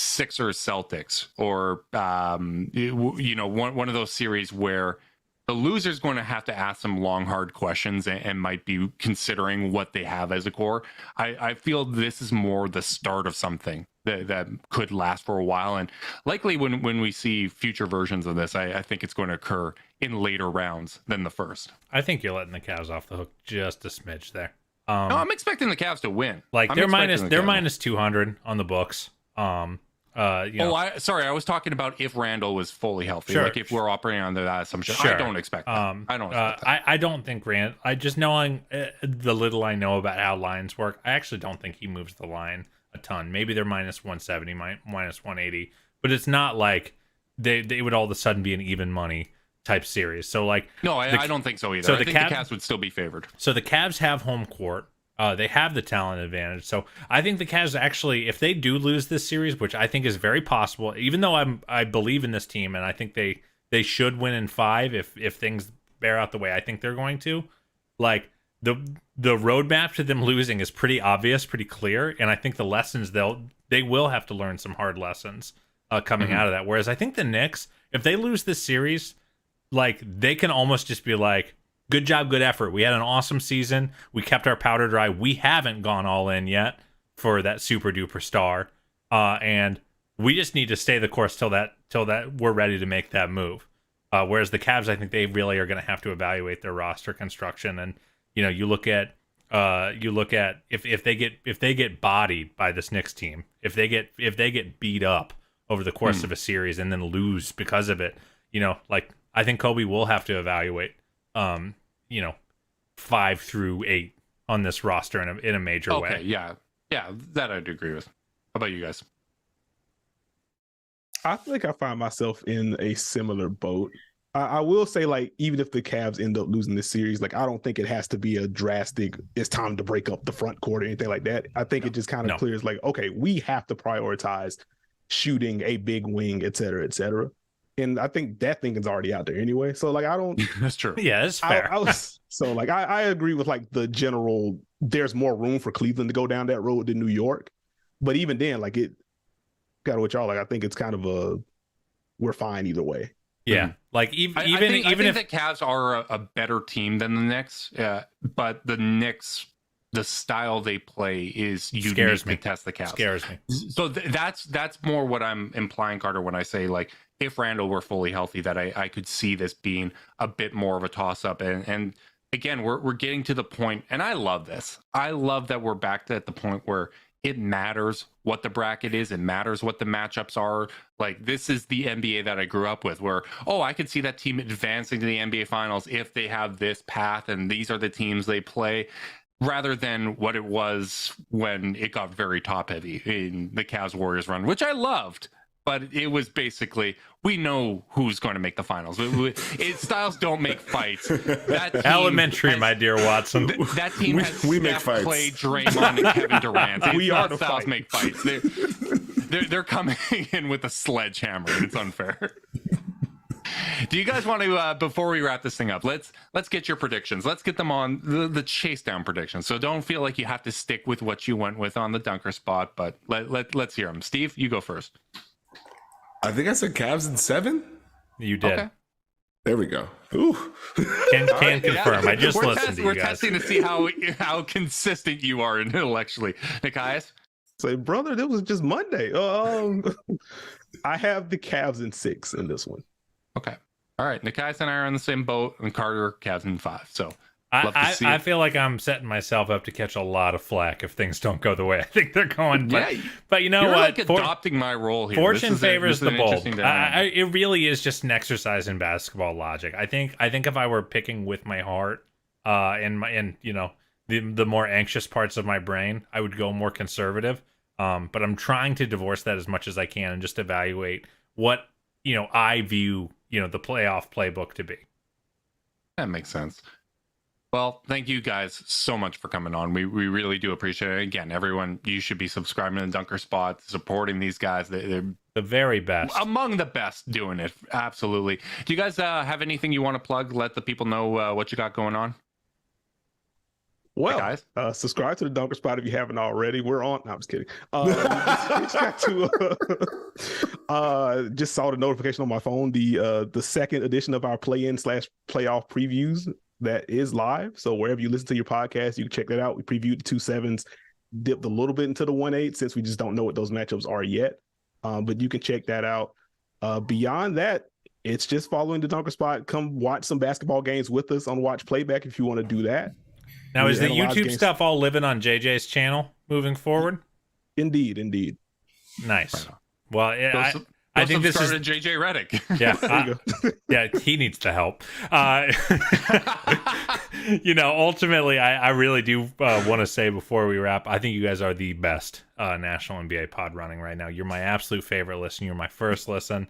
Sixers Celtics or one of those series where the loser's going to have to ask some long, hard questions and might be considering what they have as a core. I feel this is more the start of something that could last for a while, and likely when we see future versions of this, I think it's going to occur in later rounds than the first. I think you're letting the Cavs off the hook just a smidge there. No, I'm expecting the Cavs to win. Like, they're minus 200 on the books. Sorry, I was talking about if Randall was fully healthy. Sure. Like, if we're operating under that assumption. Sure. I don't expect that. I don't think I just knowing the little I know about how lines work, I actually don't think he moves the line a ton. Maybe they're minus 170, minus 180, but it's not like they would all of a sudden be an even money type series. So like, no, I don't think so either. So I think the Cavs would still be favored. So the Cavs have home court. They have the talent advantage. So I think the Cavs actually, if they do lose this series, which I think is very possible, even though I believe in this team and I think they should win in 5 if things bear out the way I think they're going to, like the roadmap to them losing is pretty obvious, pretty clear, and I think the lessons they will have to learn some hard lessons coming out of that. Whereas I think the Knicks, if they lose this series, like they can almost just be like, good job, good effort. We had an awesome season. We kept our powder dry. We haven't gone all in yet for that super duper star. And we just need to stay the course till that we're ready to make that move. Whereas the Cavs, I think they really are going to have to evaluate their roster construction. And, you look at if they get bodied by this Knicks team, if they get beat up over the course of a series and then lose because of it, like I think Kobe will have to evaluate 5 through 8 on this roster in a major way. Okay, yeah, that I'd agree with. How about you guys? I think I find myself in a similar boat. I will say, like, even if the Cavs end up losing this series, like, I don't think it has to be a drastic, it's time to break up the front court or anything like that. I think it just kind of clears, like, okay, we have to prioritize shooting a big wing, et cetera, et cetera. And I think that thinking's already out there anyway. So, like, I don't... That's true. Yeah, that's fair. I agree with, like, the general, there's more room for Cleveland to go down that road than New York. But even then, like, it got with y'all, like, I think it's kind of we're fine either way. Yeah. Like, even I think if the Cavs are a better team than the Knicks, but the Knicks, the style they play is unique to test the Cavs. Scares me. So that's more what I'm implying, Carter, when I say, like, if Randall were fully healthy, that I could see this being a bit more of a toss-up. And again, we're getting to the point, and I love this. I love that we're back at the point where it matters what the bracket is. It matters what the matchups are. Like, this is the NBA that I grew up with, where, I could see that team advancing to the NBA Finals if they have this path, and these are the teams they play, rather than what it was when it got very top-heavy in the Cavs-Warriors run, which I loved. But it was basically, we know who's going to make the finals. Styles don't make fights. That team elementary, my dear Watson. That team has Steph, make fights. Clay, Draymond, and Kevin Durant. It's we not are Styles fight. make fights. They're coming in with a sledgehammer. It's unfair. Do you guys want to, before we wrap this thing up, let's get your predictions. Let's get them on the chase down predictions. So don't feel like you have to stick with what you went with on the dunker spot, but let's hear them. Steve, you go first. I think I said Cavs in 7. You did. Okay. There we go. Ooh. Can confirm. I just listened to you we're guys. testing to see how consistent you are intellectually. Nekias? Say, brother, this was just Monday. I have the Cavs in 6 in this one. Okay. All right. Nekias and I are on the same boat, and Carter, Cavs in 5. So love to see I it. feel like I'm setting myself up to catch a lot of flack if things don't go the way I think they're going. But, Yeah, but you know You're what? like adopting my role here. Fortune favors the bold. interesting dynamic. It really is just an exercise in basketball logic. I think if I were picking with my heart, and you know the more anxious parts of my brain, I would go more conservative. But I'm trying to divorce that as much as I can and just evaluate what I view the playoff playbook to be. That makes sense. Well, thank you guys so much for coming on. We really do appreciate it. Again, everyone, you should be subscribing to the Dunker Spot, supporting these guys. They're The very best. among the best doing it. Absolutely. Do you guys have anything you want to plug? Let the people know what you got going on. Well, Hey, guys. Subscribe to the Dunker Spot if you haven't already. We're on. No, I'm just kidding. Just saw the notification on my phone. The second edition of our play-in/playoff previews that is live. So wherever you listen to your podcast, you can check that out. We previewed the 2 7s, dipped a little bit into the 1-8 since we just don't know what those matchups are yet. But you can check that out. Beyond that, it's just following the Dunker Spot. Come watch some basketball games with us on Watch Playback if you want to do that. Now, is the analyze YouTube games. stuff all living on JJ's channel moving forward? Indeed. Nice. Well, I think this is to JJ Redick. Yeah, he needs the help. Ultimately, I really do want to say before we wrap, I think you guys are the best national NBA pod running right now. You're my absolute favorite listen. You're my first listen.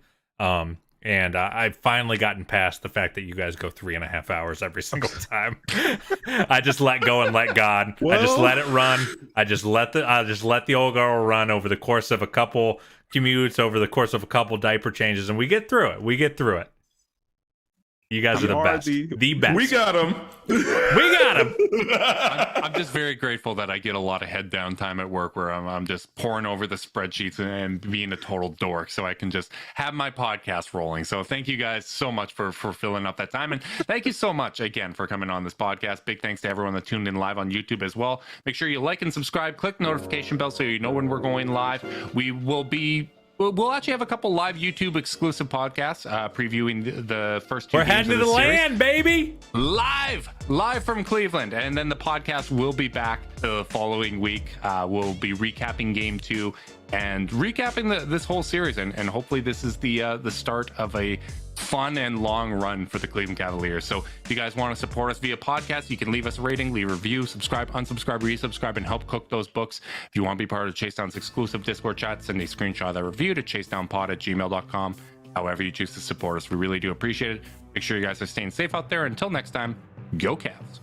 And I've finally gotten past the fact that you guys go 3.5 hours every single time. I just let go and let God. I just let it run. I just let the old girl run over the course of a couple commutes, over the course of a couple diaper changes, and we get through it. You guys are the best. The best. We got him. I'm just very grateful that I get a lot of head down time at work where I'm just pouring over the spreadsheets and being a total dork so I can just have my podcast rolling. So thank you guys so much for filling up that time. And thank you so much again for coming on this podcast. Big thanks to everyone that tuned in live on YouTube as well. Make sure you like and subscribe, click the notification bell so you know when we're going live. We'll actually have a couple live YouTube exclusive podcasts previewing the first 2 We're games heading to of the series. land, baby. Live from Cleveland, and then the podcast will be back the following week. We'll be recapping Game 2 and recapping this whole series, and hopefully this is the start of a fun and long run for the Cleveland Cavaliers. So if you guys want to support us via podcast, you can leave us a rating, leave a review, subscribe, unsubscribe, resubscribe, and help cook those books. If you want to be part of Chasedown's exclusive Discord chat, send a screenshot of that review to chasedownpod@gmail.com. However you choose to support us, we really do appreciate it. Make sure you guys are staying safe out there. Until next time, go Cavs.